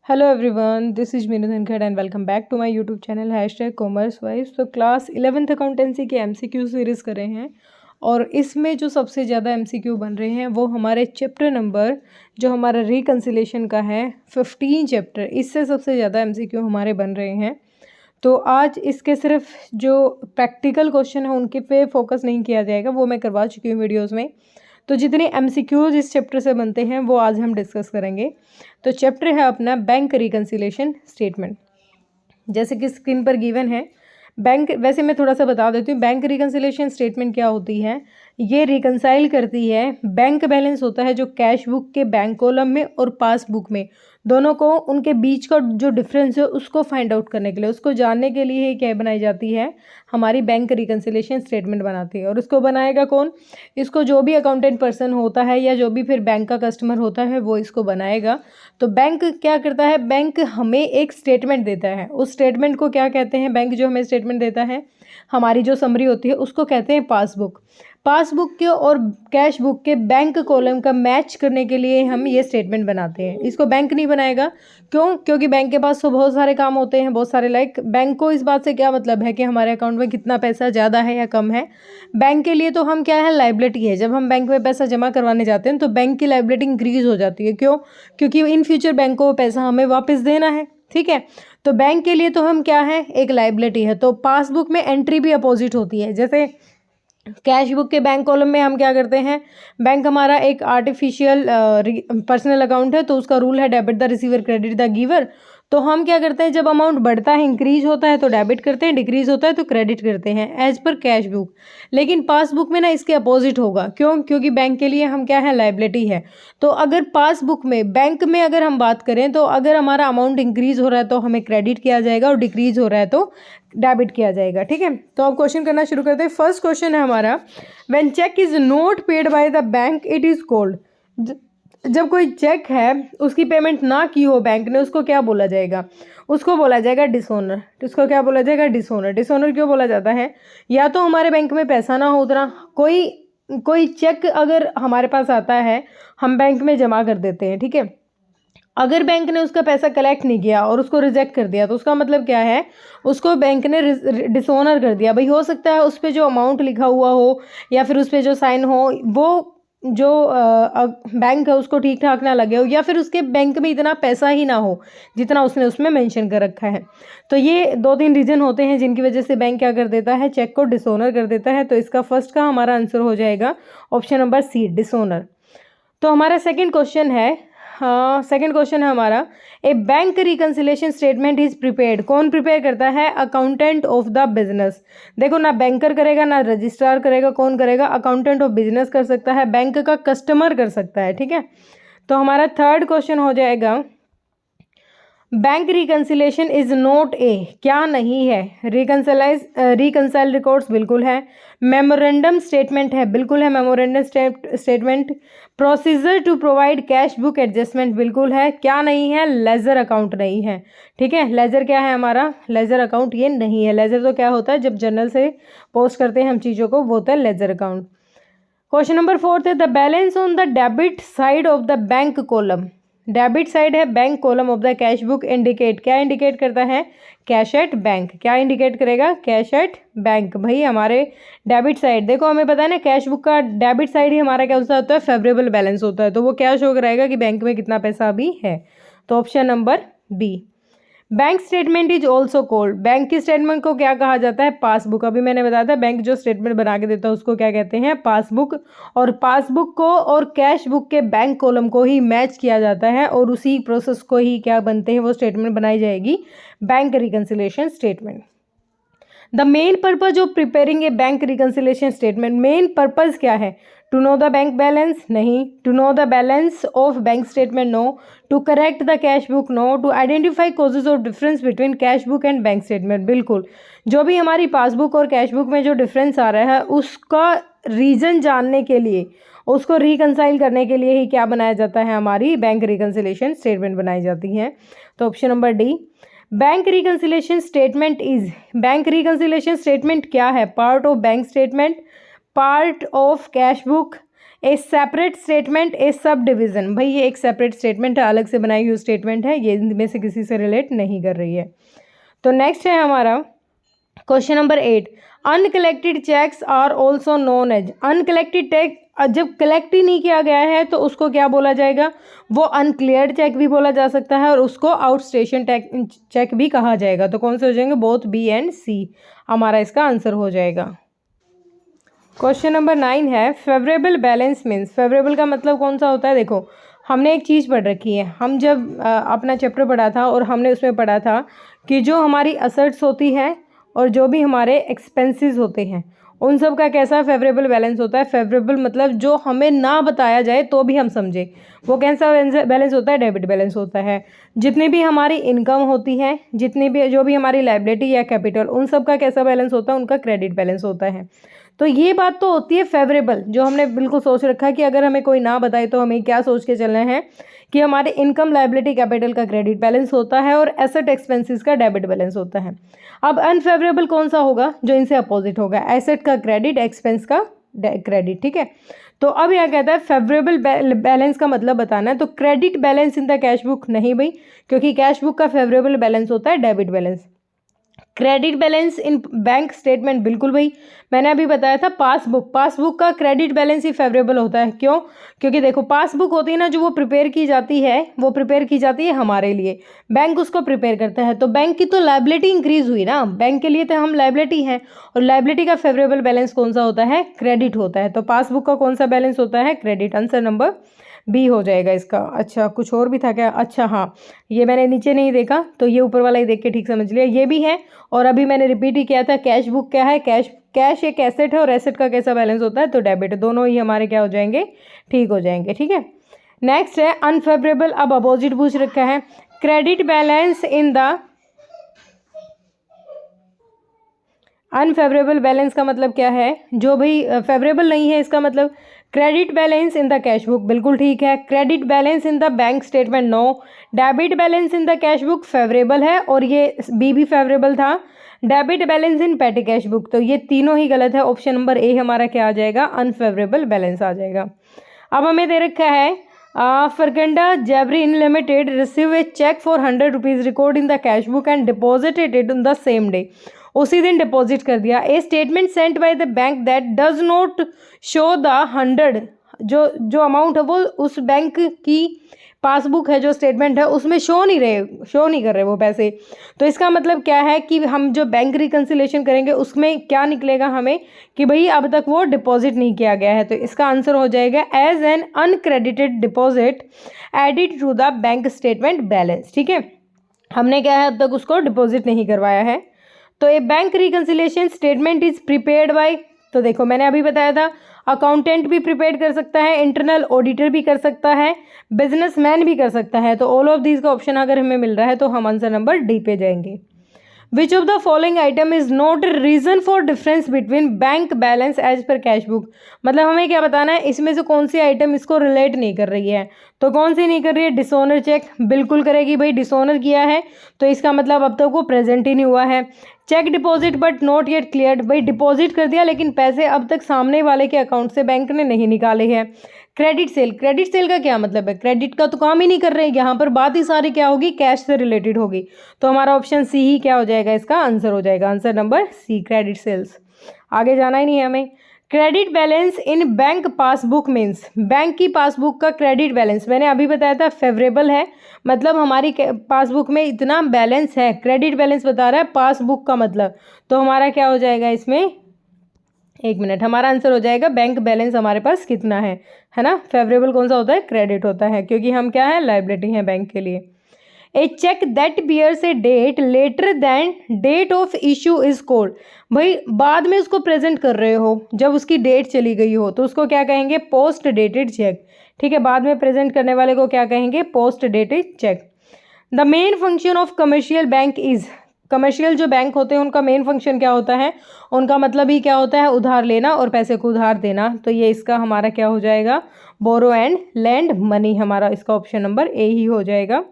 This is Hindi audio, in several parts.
Hello everyone, this is Meenu Dhankad and welcome back to my YouTube channel #CommerceWise। तो क्लास 11th अकाउंटेंसी के MCQ सीरीज़ कर रहे हैं और इसमें जो सबसे ज़्यादा MCQ बन रहे हैं वो हमारे चैप्टर नंबर जो हमारा रिकन्सिलेशन का है 15 चैप्टर, इससे सबसे ज़्यादा MCQ हमारे बन रहे हैं। तो आज इसके सिर्फ जो प्रैक्टिकल क्वेश्चन है उनके पे फोकस नहीं किया जाएगा, वो मैं करवा चुकी हूँ वीडियोज़ में। तो जितने MCQs इस चैप्टर से बनते हैं वो आज हम डिस्कस करेंगे। तो चैप्टर है अपना बैंक रिकन्सिलेशन स्टेटमेंट। जैसे कि स्क्रीन पर गिवन है बैंक, वैसे मैं थोड़ा सा बता देती हूँ बैंक रिकन्सिलेशन स्टेटमेंट क्या होती है। ये रिकन्साइल करती है बैंक बैलेंस होता है जो कैश बुक के बैंक कॉलम में और पासबुक में दोनों को, उनके बीच का जो डिफरेंस है उसको फाइंड आउट करने के लिए, उसको जानने के लिए ही क्या बनाई जाती है, हमारी बैंक रिकन्सिलेशन स्टेटमेंट बनाती है। और इसको बनाएगा कौन? इसको जो भी अकाउंटेंट पर्सन होता है या जो भी फिर बैंक का कस्टमर होता है वो इसको बनाएगा। तो बैंक क्या करता है, बैंक हमें एक स्टेटमेंट देता है। उस स्टेटमेंट को क्या कहते हैं? बैंक जो हमें स्टेटमेंट देता है, हमारी जो समरी होती है उसको कहते हैं पासबुक। पासबुक के और कैश बुक के बैंक कॉलम का मैच करने के लिए हम ये स्टेटमेंट बनाते हैं। इसको बैंक नहीं बनाएगा। क्यों? क्योंकि बैंक के पास तो बहुत सारे काम होते हैं, बहुत सारे लाइक बैंक को इस बात से क्या मतलब है कि हमारे अकाउंट में कितना पैसा ज़्यादा है या कम है। बैंक के लिए तो हम क्या है, लाइबिलिटी है। जब हम बैंक में पैसा जमा करवाने जाते हैं तो बैंक की लाइबिलिटी इंक्रीज हो जाती है। क्यों? क्योंकि इन फ्यूचर बैंक को वो पैसा हमें वापस देना है। ठीक है, तो बैंक के लिए तो हम क्या है, एक लाइबिलिटी है। तो पासबुक में एंट्री भी अपोजिट होती है। जैसे कैश बुक के बैंक कॉलम में हम क्या करते हैं, बैंक हमारा एक आर्टिफिशियल पर्सनल अकाउंट है, तो उसका रूल है debit the receiver credit the giver. तो हम क्या करते हैं, जब अमाउंट बढ़ता है, इंक्रीज होता है तो डेबिट करते हैं, डिक्रीज होता है तो क्रेडिट करते हैं एज पर कैश बुक। लेकिन पासबुक में ना इसके अपोजिट होगा। क्यों? क्योंकि बैंक के लिए हम क्या है, लाइबिलिटी है। तो अगर पासबुक में, बैंक में अगर हम बात करें तो अगर हमारा अमाउंट इंक्रीज हो रहा है तो हमें क्रेडिट किया जाएगा और डिक्रीज हो रहा है तो डेबिट किया जाएगा। ठीक है, तो अब क्वेश्चन करना शुरू करते हैं। फर्स्ट क्वेश्चन है हमारा, when cheque is not paid by the bank it is called. जब कोई चेक है उसकी पेमेंट ना की हो बैंक ने, उसको क्या बोला जाएगा? उसको बोला जाएगा डिसऑनर। उसको क्या बोला जाएगा? डिसऑनर। डिसऑनर क्यों बोला जाता है? या तो हमारे बैंक में पैसा ना हो उतना, कोई चेक अगर हमारे पास आता है, हम बैंक में जमा कर देते हैं। ठीक है, अगर बैंक ने उसका पैसा कलेक्ट नहीं किया और उसको रिजेक्ट कर दिया तो उसका मतलब क्या है, उसको बैंक ने डिसऑनर कर दिया। भाई हो सकता है उस पर जो अमाउंट लिखा हुआ हो या फिर उस पर जो साइन हो वो जो बैंक है उसको ठीक ठाक ना लगे हो, या फिर उसके बैंक में इतना पैसा ही ना हो जितना उसने उसमें मेंशन कर रखा है। तो ये 2-3 रीज़न होते हैं जिनकी वजह से बैंक क्या कर देता है, चेक को डिसऑनर कर देता है। तो इसका फर्स्ट का हमारा आंसर हो जाएगा ऑप्शन नंबर सी, डिसऑनर। तो हमारा सेकंड क्वेश्चन है, सेकंड क्वेश्चन है हमारा, a bank reconciliation statement is prepared. कौन प्रिपेयर करता है? Accountant of the business. देखो, ना बैंकर करेगा ना रजिस्ट्रार करेगा, कौन करेगा? अकाउंटेंट ऑफ बिजनेस कर सकता है, बैंक का कस्टमर कर सकता है। ठीक है, तो हमारा थर्ड क्वेश्चन हो जाएगा, bank reconciliation is not a, क्या नहीं है? रिकन्साइल रिकॉर्ड्स बिल्कुल है। मेमोरेंडम स्टेटमेंट है, बिल्कुल है memorandum statement. Procedure to provide cash book adjustment बिल्कुल है। क्या नहीं है? लेजर अकाउंट नहीं है। ठीक है, लेजर क्या है हमारा? लेजर अकाउंट ये नहीं है। लेजर तो क्या होता है, जब जर्नल से पोस्ट करते हैं हम चीज़ों को, वो होता है लेजर अकाउंट। क्वेश्चन नंबर 4 है, the balance on the debit side of the bank column. Debit side है bank column of the cash book indicate, क्या इंडिकेट करता है? Cash at bank. क्या इंडिकेट करेगा? Cash at bank. भाई हमारे डेबिट साइड, देखो हमें पता है ना, कैश बुक का डेबिट साइड ही हमारा क्या होता है, फेवरेबल बैलेंस होता है। तो वो क्या शो कराएगा कि बैंक में कितना पैसा अभी है। तो option number B. Bank statement is also called, bank की स्टेटमेंट को क्या कहा जाता है? पासबुक। अभी मैंने बताया था बैंक जो स्टेटमेंट बना के देता है उसको क्या कहते हैं? पासबुक। और पासबुक को और कैश बुक के बैंक कॉलम को ही मैच किया जाता है और उसी प्रोसेस को ही क्या बनते हैं, वो स्टेटमेंट बनाई जाएगी, bank reconciliation statement. The main purpose of preparing a bank reconciliation statement, main purpose क्या है? To know the bank balance? नहीं। To know the balance of bank statement? No. To correct the cash book? No. To identify causes of difference between cash book and bank statement? बिल्कुल। जो भी हमारी पासबुक और कैश बुक में जो डिफरेंस आ रहा है उसका रीज़न जानने के लिए, उसको रिकन्साइल करने के लिए ही क्या बनाया जाता है, हमारी बैंक रिकन्सिलेशन स्टेटमेंट बनाई जाती है। तो option number D, bank reconciliation statement is, bank reconciliation statement क्या है? Part of bank statement, part of cash book, A separate statement, A sub division. भाई ये एक सेपरेट स्टेटमेंट है, अलग से बनाई हुई स्टेटमेंट है, ये इनमें से किसी से रिलेट नहीं कर रही है। तो नेक्स्ट है हमारा question number 8, uncollected cheques are also known as. Uncollected cheque जब कलेक्ट ही नहीं किया गया है तो उसको क्या बोला जाएगा, वो अनक्लियर्ड चेक भी बोला जा सकता है और उसको आउटस्टेशन चेक भी कहा जाएगा। तो कौन से हो जाएंगे, बोथ बी एंड सी हमारा इसका आंसर हो जाएगा। क्वेश्चन नंबर 9 है, फेवरेबल बैलेंस मीन्स। फेवरेबल का मतलब कौन सा होता है, देखो हमने एक चीज़ पढ़ रखी है, हम जब अपना चैप्टर पढ़ा था और हमने उसमें पढ़ा था कि जो हमारी असेट्स होती है और जो भी हमारे एक्सपेंसेस होते हैं उन सब का कैसा फेवरेबल बैलेंस होता है। फेवरेबल मतलब जो हमें ना बताया जाए तो भी हम समझे, वो कैसा बैलेंस होता है, डेबिट बैलेंस होता है। जितनी भी हमारी इनकम होती है, जितनी भी जो भी हमारी लायबिलिटी या कैपिटल, उन सब का कैसा बैलेंस होता है, उनका क्रेडिट बैलेंस होता है। तो ये बात तो होती है फेवरेबल, जो हमने बिल्कुल सोच रखा है कि अगर हमें कोई ना बताए तो हमें क्या सोच के चलना है कि हमारे इनकम लायबिलिटी कैपिटल का क्रेडिट बैलेंस होता है और एसेट एक्सपेंसेस का डेबिट बैलेंस होता है। अब अनफेवरेबल कौन सा होगा, जो इनसे अपोजिट होगा, एसेट का क्रेडिट, एक्सपेंस का क्रेडिट। ठीक है, तो अब यह कहता है फेवरेबल बैलेंस का मतलब बताना है, तो credit balance in the cash book नहीं भाई, क्योंकि कैश बुक का फेवरेबल बैलेंस होता है debit balance. Credit balance in bank statement, बिल्कुल भाई, मैंने अभी बताया था पासबुक का क्रेडिट बैलेंस ही फेवरेबल होता है। क्यों, क्योंकि देखो पासबुक होती है ना, जो वो प्रिपेयर की जाती है, वो प्रिपेयर की जाती है हमारे लिए, बैंक उसको प्रिपेयर करता है, तो बैंक की तो लायबिलिटी इंक्रीज हुई ना, बैंक के लिए तो हम लायबिलिटी हैं, और लायबिलिटी का फेवरेबल बैलेंस कौन सा होता है, क्रेडिट होता है। तो पासबुक का कौन सा बैलेंस होता है, क्रेडिट। आंसर नंबर बी हो जाएगा इसका। अच्छा कुछ और भी था क्या, अच्छा हाँ, ये मैंने नीचे नहीं देखा तो ये ऊपर वाला ही देख के ठीक समझ लिया, ये भी है। और अभी मैंने रिपीट ही किया था, कैश बुक क्या है, कैश एक एसेट है और एसेट का कैसा बैलेंस होता है, तो डेबिट। दोनों ही हमारे क्या हो जाएंगे, ठीक हो जाएंगे। ठीक है, नेक्स्ट है अनफेवरेबल, अब अपोजिट पूछ रखा है, credit balance in the unfavourable balance का मतलब क्या है, जो भाई फेवरेबल नहीं है, इसका मतलब credit balance in the cash book, बिल्कुल ठीक है। Credit balance in the bank statement, no. Debit balance in the cash book favourable है, और ये बी भी फेवरेबल था। डेबिट बैलेंस इन पेटी कैश बुक, तो ये तीनों ही गलत है। ऑप्शन नंबर ए हमारा क्या आ जाएगा, अनफेवरेबल बैलेंस आ जाएगा। अब हमें दे रखा है फरगंडा जैबरीन limited receive a cheque for 100 rupees, record in the cash book and deposited it in the same day. उसी दिन डिपॉजिट कर दिया। A statement sent by the bank that does not show the 100, जो अमाउंट है वो उस बैंक की पासबुक है, जो स्टेटमेंट है उसमें शो नहीं कर रहे वो पैसे। तो इसका मतलब क्या है कि हम जो बैंक रिकन्सिलेशन करेंगे उसमें क्या निकलेगा हमें कि भाई अब तक वो डिपॉजिट नहीं किया गया है। तो इसका आंसर हो जाएगा as an uncredited deposit added to the bank statement balance. ठीक है, हमने क्या है अब तक उसको डिपॉजिट नहीं करवाया है। तो a bank reconciliation statement is prepared by, तो देखो मैंने अभी बताया था अकाउंटेंट भी प्रिपेयर कर सकता है, इंटरनल ऑडिटर भी कर सकता है, बिजनेसमैन भी कर सकता है। तो ऑल ऑफ दीज का ऑप्शन अगर हमें मिल रहा है तो हम आंसर नंबर डी पे जाएंगे। Which of the following item is not reason for difference between bank balance as per cash book, मतलब हमें क्या बताना है, इसमें से कौन सी आइटम इसको रिलेट नहीं कर रही है। तो कौन सी नहीं कर रही है, डिसऑनर चेक, बिल्कुल करेगी भाई, डिसऑनर किया है तो इसका मतलब अब तक वो प्रेजेंट ही नहीं हुआ है। Cheque deposit but not yet cleared, भाई डिपॉजिट कर दिया लेकिन पैसे अब तक सामने वाले के अकाउंट से बैंक ने नहीं निकाले हैं। क्रेडिट सेल का क्या मतलब है, क्रेडिट का तो काम ही नहीं कर रहे हैं, यहाँ पर बात ही सारी क्या होगी, कैश से रिलेटेड होगी। तो हमारा ऑप्शन सी ही क्या हो जाएगा, इसका आंसर हो जाएगा। Answer number C, credit sales. आगे जाना ही नहीं है हमें। Credit balance in bank passbook means, bank की पासबुक का क्रेडिट बैलेंस मैंने अभी बताया था फेवरेबल है, मतलब हमारी पासबुक में इतना बैलेंस है, क्रेडिट बैलेंस बता रहा है पासबुक का मतलब, तो हमारा क्या हो जाएगा इसमें, एक मिनट, हमारा आंसर हो जाएगा बैंक बैलेंस हमारे पास कितना है ना। फेवरेबल कौन सा होता है, क्रेडिट होता है, क्योंकि हम क्या है, लायबिलिटी है बैंक के लिए। A cheque that bears a date later than date of issue is called, भाई बाद में उसको प्रेजेंट कर रहे हो, जब उसकी डेट चली गई हो तो उसको क्या कहेंगे, पोस्ट डेटेड चेक। ठीक है, बाद में प्रेजेंट करने वाले को क्या कहेंगे, post dated cheque. The main function of commercial bank is, commercial जो बैंक होते हैं उनका मेन फंक्शन क्या होता है, उनका मतलब ही क्या होता है, उधार लेना और पैसे को उधार देना। तो ये इसका हमारा क्या हो जाएगा, बोरो एंड लैंड मनी, हमारा इसका ऑप्शन नंबर ए ही हो जाएगा।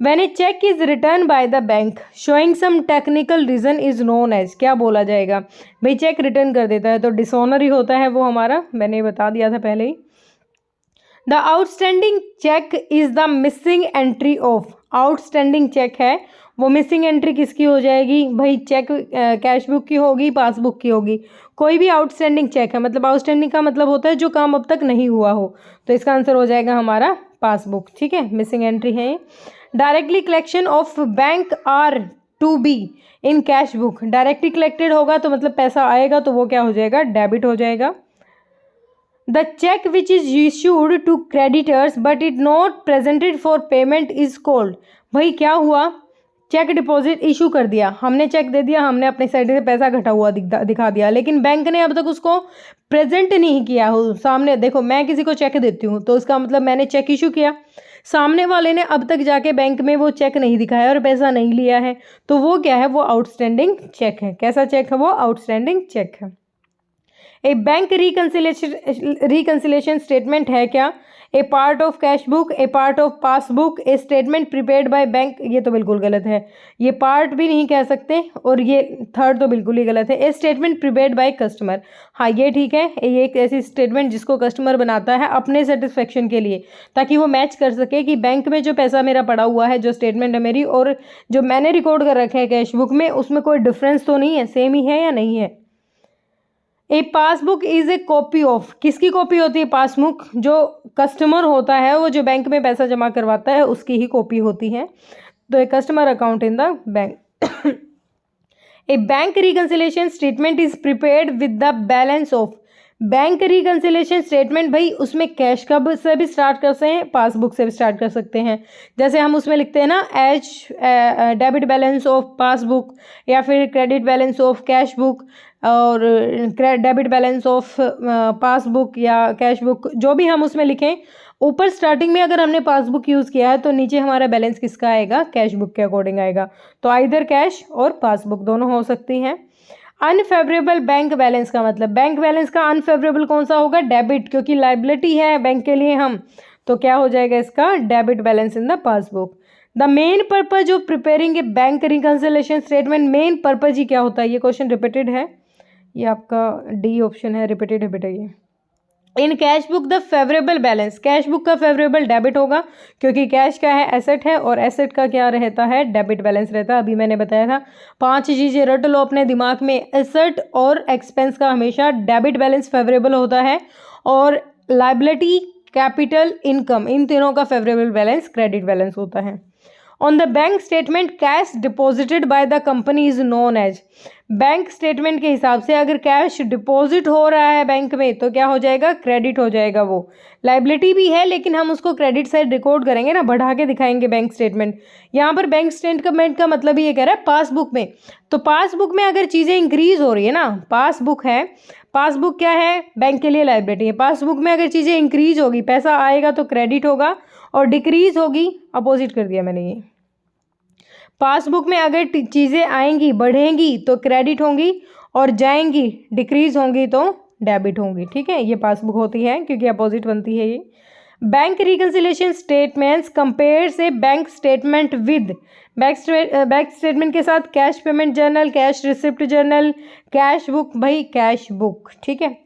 When a cheque is return by the bank showing some technical reason is known as, क्या बोला जाएगा भाई? चेक रिटर्न कर देता है तो डिसऑनर ही होता है वो हमारा, मैंने बता दिया था पहले ही। The outstanding cheque is the missing entry of, outstanding cheque है वो मिसिंग एंट्री किसकी हो जाएगी भाई? चेक कैश बुक की होगी, पासबुक की होगी, कोई भी आउटस्टैंडिंग चेक है, मतलब आउटस्टैंडिंग का मतलब होता है जो काम अब तक नहीं हुआ हो, तो इसका आंसर हो जाएगा हमारा पासबुक, ठीक है, मिसिंग एंट्री है। Directly collection of bank are to be in cash book, directly collected होगा तो मतलब पैसा आएगा तो वो क्या हो जाएगा? डेबिट हो जाएगा। The cheque which is issued to creditors but it not presented for payment is called, भाई क्या हुआ? चेक डिपॉजिट इशू कर दिया, हमने चेक दे दिया, हमने अपनी साइड से पैसा घटा हुआ दिखा दिया, लेकिन बैंक ने अब तक उसको प्रेजेंट नहीं किया हो सामने। देखो मैं किसी को चेक देती हूँ तो इसका मतलब मैंने चेक इशू किया, सामने वाले ने अब तक जाके बैंक में वो चेक नहीं दिखाया और पैसा नहीं लिया है, तो वो क्या है? वो आउटस्टैंडिंग चेक है। कैसा चेक है वो? आउटस्टैंडिंग चेक है। ए बैंक रिकन्सिलेशन स्टेटमेंट है क्या? A part of cash book, a part of passbook, a statement prepared by bank, ये तो बिल्कुल गलत है, ये पार्ट भी नहीं कह सकते और ये थर्ड तो बिल्कुल ही गलत है। ए स्टेटमेंट प्रिपेयर्ड बाय कस्टमर, हाँ ये ठीक है, ये एक ऐसी स्टेटमेंट जिसको कस्टमर बनाता है अपने सेटिस्फेक्शन के लिए, ताकि वो मैच कर सके कि बैंक में जो पैसा मेरा पड़ा हुआ है, जो स्टेटमेंट है मेरी और जो मैंने रिकॉर्ड कर रखा है कैश बुक में, उसमें कोई डिफरेंस तो नहीं है, सेम ही है या नहीं है। A passbook is a copy of, किसकी कॉपी होती है पासबुक? जो कस्टमर होता है वो जो बैंक में पैसा जमा करवाता है उसकी ही कॉपी होती है, तो a customer account in the bank. A bank reconciliation statement is prepared with the balance of, bank reconciliation statement भाई उसमें कैश कब से भी स्टार्ट कर सकते हैं, पासबुक से भी स्टार्ट कर सकते हैं। जैसे हम उसमें लिखते हैं ना as debit balance of passbook, या फिर credit balance of cash book, और डेबिट बैलेंस ऑफ पासबुक या कैश बुक, जो भी हम उसमें लिखें, ऊपर स्टार्टिंग में अगर हमने पासबुक यूज़ किया है तो नीचे हमारा बैलेंस किसका आएगा? कैश बुक के अकॉर्डिंग आएगा। तो आइदर कैश और पासबुक दोनों हो सकती हैं। अनफेवरेबल बैंक बैलेंस का मतलब, बैंक बैलेंस का अनफेवरेबल कौन सा होगा? डेबिट, क्योंकि लाइबिलिटी है बैंक के लिए हम, तो क्या हो जाएगा इसका? Debit balance in the passbook. The main purpose of preparing a bank reconciliation statement, main purpose ही क्या होता है? ये क्वेश्चन रिपीटेड है, ये आपका डी ऑप्शन है, रिपीटेड है बेटा ये। इन cash book the favourable balance, cash book का फेवरेबल डेबिट होगा, क्योंकि कैश क्या है? एसेट है, और एसेट का क्या रहता है? डेबिट बैलेंस रहता है। अभी मैंने बताया था 5 चीज़ें रट लो अपने दिमाग में, एसेट और एक्सपेंस का हमेशा डेबिट बैलेंस फेवरेबल होता है, और लाइबिलिटी, कैपिटल, इनकम, इन तीनों का फेवरेबल बैलेंस क्रेडिट बैलेंस होता है। On the bank statement cash deposited by the company is known as, bank statement के हिसाब से अगर कैश डिपॉजिट हो रहा है बैंक में तो क्या हो जाएगा? क्रेडिट हो जाएगा। वो लाइबिलिटी भी है लेकिन हम उसको क्रेडिट साइड रिकॉर्ड करेंगे ना, बढ़ा के दिखाएंगे बैंक स्टेटमेंट। यहाँ पर बैंक स्टेटमेंट का मतलब ही ये कह रहा है पासबुक में, तो पासबुक में अगर चीज़ें इंक्रीज हो रही है ना, पासबुक है, पासबुक क्या है? बैंक के लिए लाइबिलिटी है। पासबुक में अगर चीज़ें इंक्रीज होगी, पैसा आएगा तो क्रेडिट होगा, और डिक्रीज होगी, अपोजिट कर दिया मैंने ये। पासबुक में अगर चीज़ें आएंगी, बढ़ेंगी तो क्रेडिट होंगी, और जाएंगी, डिक्रीज होंगी तो डेबिट होंगी, ठीक है, ये पासबुक होती है क्योंकि अपोजिट बनती है ये। बैंक रिकन्सिलेशन स्टेटमेंट्स कंपेयर से bank statement with, bank statement के साथ cash payment journal, cash receipt journal, cash book, भाई कैश बुक, ठीक है।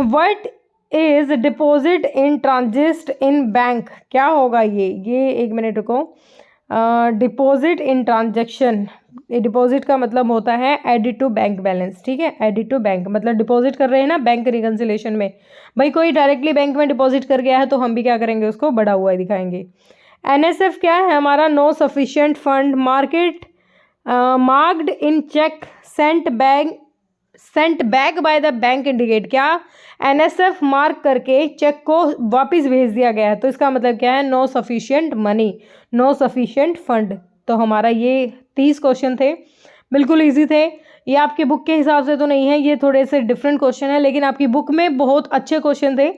What is deposit in transit in bank, क्या होगा ये 1 मिनट रुको। डिपॉजिट इन ट्रांजैक्शन, डिपॉजिट का मतलब होता है एडिड टू बैंक बैलेंस, ठीक है, एडिड टू बैंक मतलब डिपॉजिट कर रहे हैं ना बैंक रिकन्सिलेशन में, भाई कोई डायरेक्टली बैंक में डिपॉजिट कर गया है तो हम भी क्या करेंगे? उसको बढ़ा हुआ ही दिखाएंगे। एनएसएफ क्या है हमारा? No sufficient fund, market marked in cheque sent back by the bank indicate, क्या एनएसएफ मार्क करके चेक को वापस भेज दिया गया है, तो इसका मतलब क्या है? No sufficient money, no sufficient fund. तो हमारा ये 30 क्वेश्चन थे, बिल्कुल इजी थे। ये आपके बुक के हिसाब से तो नहीं है, ये थोड़े से डिफरेंट क्वेश्चन है, लेकिन आपकी बुक में बहुत अच्छे क्वेश्चन थे।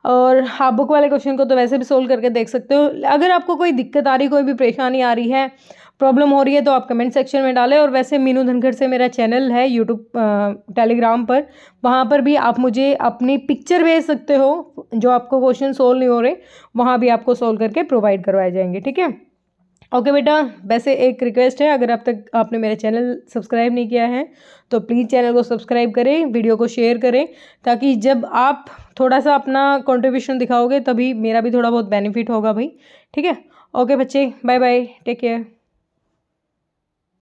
और हाँ, बुक वाले क्वेश्चन को तो वैसे भी सोल्व करके देख सकते हो। अगर आपको कोई दिक्कत आ रही, कोई भी परेशानी आ रही है, प्रॉब्लम हो रही है, तो आप कमेंट सेक्शन में डालें। और वैसे मीनू धनखड़ से मेरा चैनल है यूट्यूब टेलीग्राम पर, वहाँ पर भी आप मुझे अपनी पिक्चर भेज सकते हो, जो आपको क्वेश्चन सोल्व नहीं हो रहे वहाँ भी आपको सोल्व करके प्रोवाइड करवाए जाएंगे, ठीक है। ओके बेटा, वैसे एक रिक्वेस्ट है, अगर अब तक आपने मेरा चैनल सब्सक्राइब नहीं किया है तो प्लीज़ चैनल को सब्सक्राइब करें, वीडियो को शेयर करें, ताकि जब आप थोड़ा सा अपना कंट्रीब्यूशन दिखाओगे तभी मेरा भी थोड़ा बहुत बेनिफिट होगा भाई, ठीक है। ओके बच्चे, बाय बाय, टेक केयर।